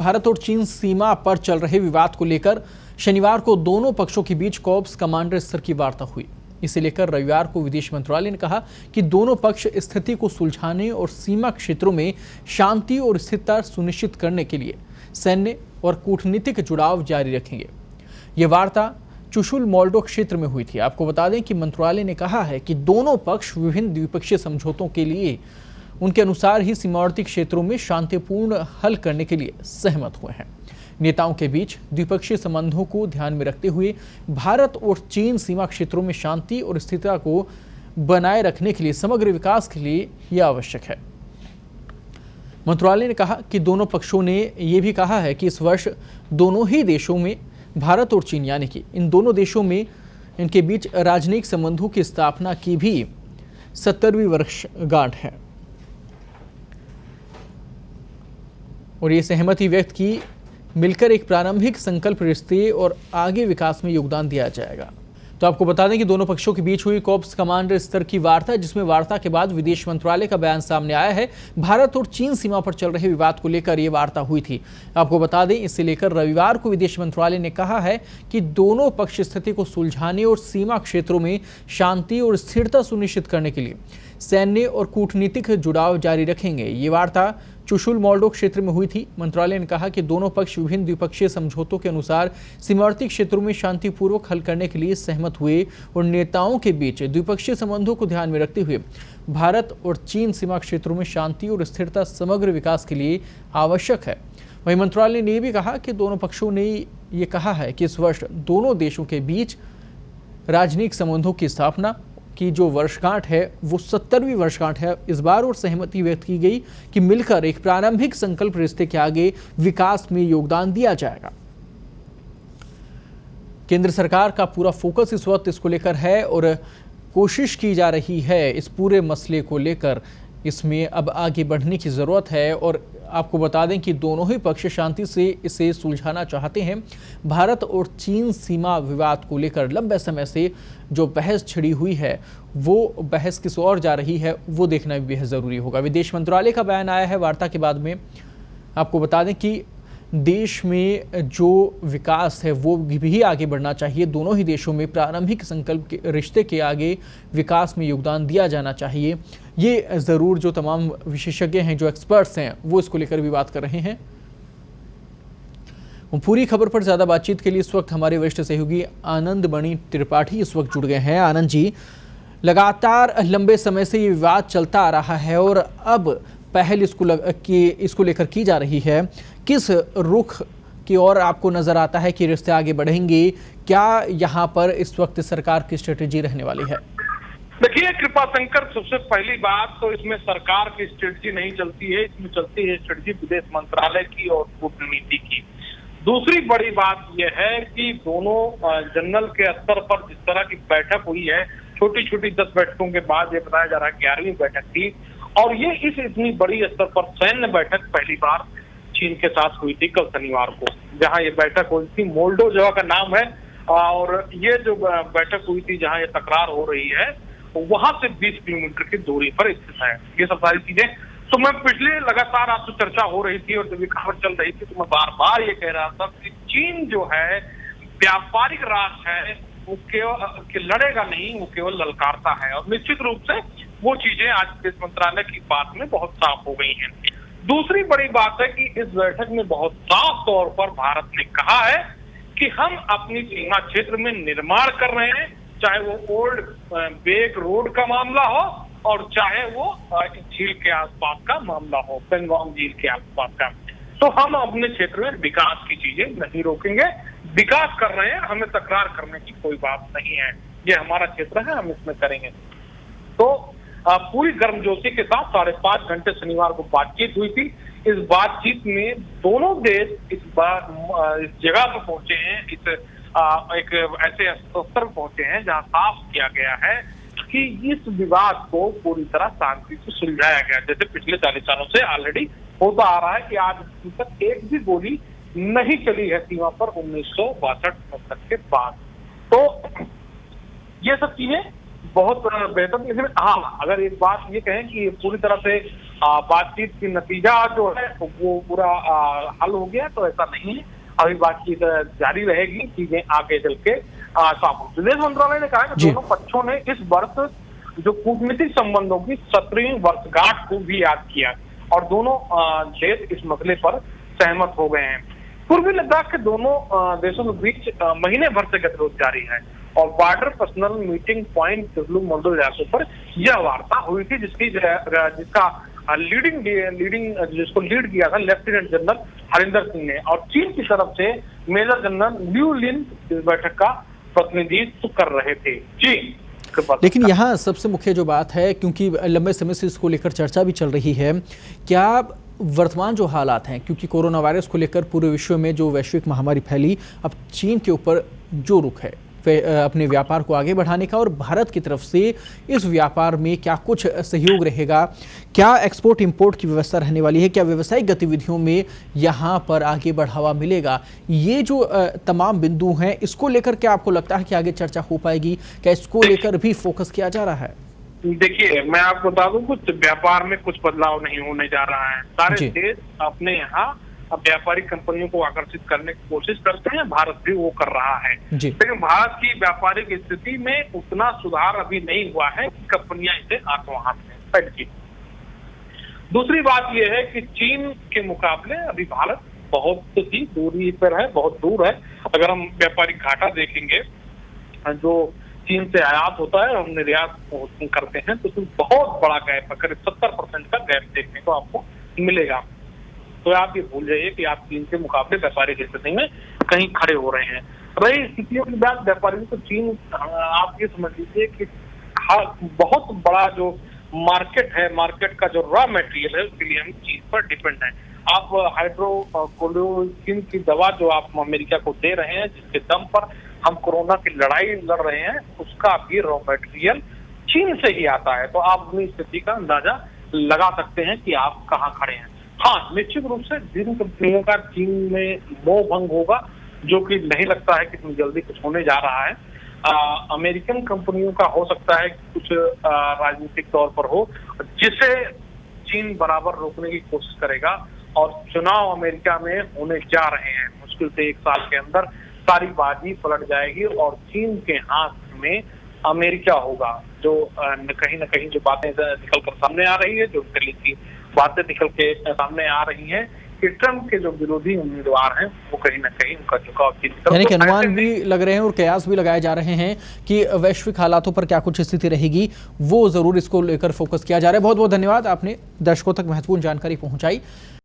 भारत और चीन सीमा पर चल रहे विवाद को लेकर शनिवार को दोनों पक्षों के बीच कॉर्प्स कमांडर स्तर की वार्ता हुई। इसे लेकर रविवार को विदेश मंत्रालय ने कहा कि दोनों पक्ष स्थिति को सुलझाने और सीमा क्षेत्रों में शांति और स्थिरता सुनिश्चित करने के लिए सैन्य और कूटनीतिक जुड़ाव जारी रखेंगे। ये वार्ता चुशुल मोल्डो क्षेत्र में हुई थी। आपको बता दें कि मंत्रालय ने कहा है कि दोनों पक्ष विभिन्न द्विपक्षीय समझौतों के लिए उनके अनुसार ही सीमावर्ती क्षेत्रों में शांतिपूर्ण हल करने के लिए सहमत हुए हैं। नेताओं के बीच द्विपक्षीय संबंधों को ध्यान में रखते हुए भारत और चीन सीमा क्षेत्रों में शांति और स्थिरता को बनाए रखने के लिए समग्र विकास के लिए यह आवश्यक है। मंत्रालय ने कहा कि दोनों पक्षों ने यह भी कहा है कि इस वर्ष दोनों ही देशों में भारत और चीन यानी कि इन दोनों देशों में इनके बीच राजनयिक संबंधों की स्थापना की भी 70वीं वर्षगांठ है और ये सहमति व्यक्त की मिलकर एक प्रारंभिक संकल्प रिश्ते और आगे विकास में योगदान दिया जाएगा। तो आपको बता दें कि दोनों पक्षों के बीच हुई कॉर्प्स कमांडर स्तर की वार्ता, जिसमें वार्ता के बाद विदेश मंत्रालय का बयान सामने आया है। भारत और चीन सीमा पर चल रहे विवाद को लेकर यह वार्ता हुई थी। आपको बता दें, इससे लेकर रविवार को विदेश मंत्रालय ने कहा है कि दोनों पक्ष स्थिति को सुलझाने और सीमा क्षेत्रों में शांति और स्थिरता सुनिश्चित करने के लिए सैन्य और कूटनीतिक जुड़ाव जारी रखेंगे। ये वार्ता चुशुल मोल्डो क्षेत्र में हुई थी। मंत्रालय ने कहा कि दोनों पक्ष विभिन्न द्विपक्षीय समझौतों के अनुसार सीमावर्ती क्षेत्रों में शांतिपूर्वक हल करने के लिए सहमत हुए और नेताओं के बीच द्विपक्षीय संबंधों को ध्यान में रखते हुए भारत और चीन सीमा क्षेत्रों में शांति और स्थिरता समग्र विकास के लिए आवश्यक है। वहीं मंत्रालय ने यह भी कहा कि दोनों पक्षों ने यह कहा है कि इस वर्ष दोनों देशों के बीच राजनयिक संबंधों की स्थापना की जो वर्षगांठ है वो 70वीं वर्षगांठ है इस बार, और सहमति व्यक्त की गई कि मिलकर एक प्रारंभिक संकल्प रिश्ते के आगे विकास में योगदान दिया जाएगा। केंद्र सरकार का पूरा फोकस इस वक्त इसको लेकर है और कोशिश की जा रही है इस पूरे मसले को लेकर इसमें अब आगे बढ़ने की जरूरत है। और आपको बता दें कि दोनों ही पक्ष शांति से इसे सुलझाना चाहते हैं। भारत और चीन सीमा विवाद को लेकर लंबे समय से जो बहस छिड़ी हुई है वो बहस किस ओर जा रही है वो देखना भी बेहद ज़रूरी होगा। विदेश मंत्रालय का बयान आया है वार्ता के बाद में। आपको बता दें कि देश में जो विकास है वो भी आगे बढ़ना चाहिए। दोनों ही देशों में प्रारंभिक संकल्प के रिश्ते के आगे विकास में योगदान दिया जाना चाहिए। ये ज़रूर जो तमाम विशेषज्ञ हैं, जो एक्सपर्ट्स हैं, वो इसको लेकर भी बात कर रहे हैं। पूरी खबर पर ज़्यादा बातचीत के लिए इस वक्त हमारे वरिष्ठ सहयोगी आनंद मणि त्रिपाठी इस वक्त जुड़ गए हैं। आनंद जी, लगातार लंबे समय से ये विवाद चलता आ रहा है और अब पहल इसको लेकर की जा रही है। किस रुख की ओर आपको नजर आता है कि रिश्ते आगे बढ़ेंगे? क्या यहाँ पर इस वक्त सरकार की स्ट्रेटेजी रहने वाली है? देखिए कृपाशंकर, सबसे पहली बात तो इसमें सरकार की स्ट्रेटेजी नहीं चलती है, इसमें चलती है स्ट्रेटेजी विदेश मंत्रालय की और कूटनीति की। दूसरी बड़ी बात यह है कि दोनों जनरल के स्तर पर जिस तरह की बैठक हुई है, छोटी छोटी 10 बैठकों के बाद ये बताया जा रहा है 11वीं बैठक थी, और ये इतनी बड़ी स्तर पर सैन्य बैठक पहली बार चीन के साथ हुई थी कल शनिवार को, जहां ये बैठक हुई थी। मोल्डो जगह का नाम है और ये जो बैठक हुई थी जहां ये तकरार हो रही है वहां से 20 किलोमीटर की दूरी पर स्थित है। ये सब सारी चीजें तो मैं पिछले लगातार आपसे चर्चा हो रही थी और जब ये खबर चल रही थी तो मैं बार बार ये कह रहा था कि चीन जो है व्यापारिक राष्ट्र है, वो केवल लड़ेगा नहीं, वो केवल ललकारता है। और निश्चित रूप से वो चीजें आज विदेश मंत्रालय की बात में बहुत साफ हो गई हैं। दूसरी बड़ी बात है कि इस बैठक में बहुत साफ तौर पर भारत ने कहा है कि हम अपनी सीमा क्षेत्र में निर्माण कर रहे हैं, चाहे वो ओल्ड बेक रोड का मामला हो और चाहे वो झील के आसपास का मामला हो, पेंगोंग झील के आसपास का। तो हम अपने क्षेत्र में विकास की चीजें नहीं रोकेंगे, विकास कर रहे हैं, हमें तकरार करने की कोई बात नहीं है, ये हमारा क्षेत्र है, हम इसमें करेंगे। तो पूरी गर्मजोशी के साथ 5.5 घंटे शनिवार को बातचीत हुई थी। इस बातचीत में दोनों देश इस जगह पर पहुंचे हैं, एक ऐसे स्तर पर पहुंचे हैं जहां साफ किया गया है कि इस विवाद को पूरी तरह शांति से सुलझाया गया। जैसे पिछले 40 सालों से ऑलरेडी होता आ रहा है कि आज तक एक भी गोली नहीं चली है सीमा पर 1962 के बाद। तो ये सब चीजें बहुत बेहतर। लेकिन हाँ, अगर एक बात ये कहें कि पूरी तरह से बातचीत की नतीजा जो है वो पूरा हल हो गया, तो ऐसा नहीं है। अभी बातचीत जारी रहेगी, चीजें आगे चल के साफ हो। विदेश मंत्रालय ने कहा कि दोनों पक्षों ने इस वर्ष जो कूटनीतिक संबंधों की 17वीं वर्षगांठ को भी याद किया और दोनों देश इस मसले पर सहमत हो गए हैं। पूर्वी लद्दाख के दोनों देशों के बीच महीने भर से गतिरोध जारी है और बॉर्डर पर्सनल मीटिंग पॉइंट तुगलक मोल्डो जैसो पर यह वार्ता हुई थी, जिसका जिसको लीड किया था लेफ्टिनेंट जनरल हरिंदर सिंह ने, और चीन की तरफ से मेजर जनरल लिu लिन इस बैठक का प्रतिनिधित्व कर रहे थे। जी, लेकिन यहाँ सबसे मुख्य जो बात है, क्योंकि लंबे समय से इसको लेकर चर्चा भी चल रही है, क्या वर्तमान जो हालात हैं, क्योंकि कोरोना वायरस को लेकर पूरे विश्व में जो वैश्विक महामारी फैली, अब चीन के ऊपर जो रुख है अपने व्यापार को आगे बढ़ाने का, और भारत की तरफ से इस व्यापार में क्या कुछ सहयोग रहेगा, क्या एक्सपोर्ट इंपोर्ट की व्यवस्था रहने वाली है, क्या व्यावसायिक गतिविधियों में यहाँ पर आगे बढ़ावा मिलेगा, ये जो तमाम बिंदु हैं, इसको लेकर क्या आपको लगता है कि आगे चर्चा हो पाएगी? क्या इसको लेकर भी फोकस किया जा रहा है? देखिए, मैं आपको बता दूं, कुछ व्यापार में कुछ बदलाव नहीं होने जा रहा है। सारे देश अपने यहाँ व्यापारिक कंपनियों को आकर्षित करने की कोशिश करते हैं, भारत भी वो कर रहा है। लेकिन भारत की व्यापारिक स्थिति में उतना सुधार अभी नहीं हुआ है कि कंपनियां इसे हाथों हाथ में पहनती। दूसरी बात यह है कि चीन के मुकाबले अभी भारत बहुत ही दूरी पर है, बहुत दूर है। अगर हम व्यापारिक घाटा देखेंगे, जो चीन से आयात होता है और हम निर्यात करते हैं, तो उसमें बहुत बड़ा गैप है, करीब 70% का गैप देखने को आपको मिलेगा। तो आप ये भूल जाइए कि आप चीन के मुकाबले व्यापारिक स्थिति में कहीं खड़े हो रहे हैं। रही स्थितियों की बात व्यापारियों, तो चीन आप ये समझ लीजिए कि बहुत बड़ा जो मार्केट है, मार्केट का जो रॉ मटेरियल है, उसके लिए हम चीन पर डिपेंड है। आप हाइड्रोक्लोरोक्विन की दवा जो आप अमेरिका को दे रहे हैं, जिसके दम पर हम कोरोना की लड़ाई लड़ रहे हैं, उसका भी रॉ मटेरियल चीन से ही आता है। तो आप अपनी स्थिति का अंदाजा लगा सकते हैं कि आप कहाँ खड़े हैं। हाँ, निश्चित रूप से जिन कंपनियों का चीन में मोह भंग होगा, जो कि नहीं लगता है कि इतनी जल्दी कुछ होने जा रहा है। अमेरिकन कंपनियों का हो सकता है कि कुछ राजनीतिक तौर पर हो, जिसे चीन बराबर रोकने की कोशिश करेगा। और चुनाव अमेरिका में होने जा रहे हैं, मुश्किल से 1 साल के अंदर सारी बाजी पलट जाएगी और चीन के हाथ में अमेरिका होगा। जो कहीं ना कहीं जो बातें निकल कर सामने आ रही है, जो दिल्ली की बातें निकल के सामने आ रही हैं कि ट्रंप के जो विरोधी उम्मीदवार हैं, वो कहीं ना कहीं उनका झुकाव चीन की तरफ, यानी कि अनुमान भी लग रहे हैं और कयास भी लगाए जा रहे हैं कि वैश्विक हालातों पर क्या कुछ स्थिति रहेगी, वो जरूर इसको लेकर फोकस किया जा रहा है। बहुत बहुत धन्यवाद, आपने दर्शकों तक महत्वपूर्ण जानकारी पहुंचाई।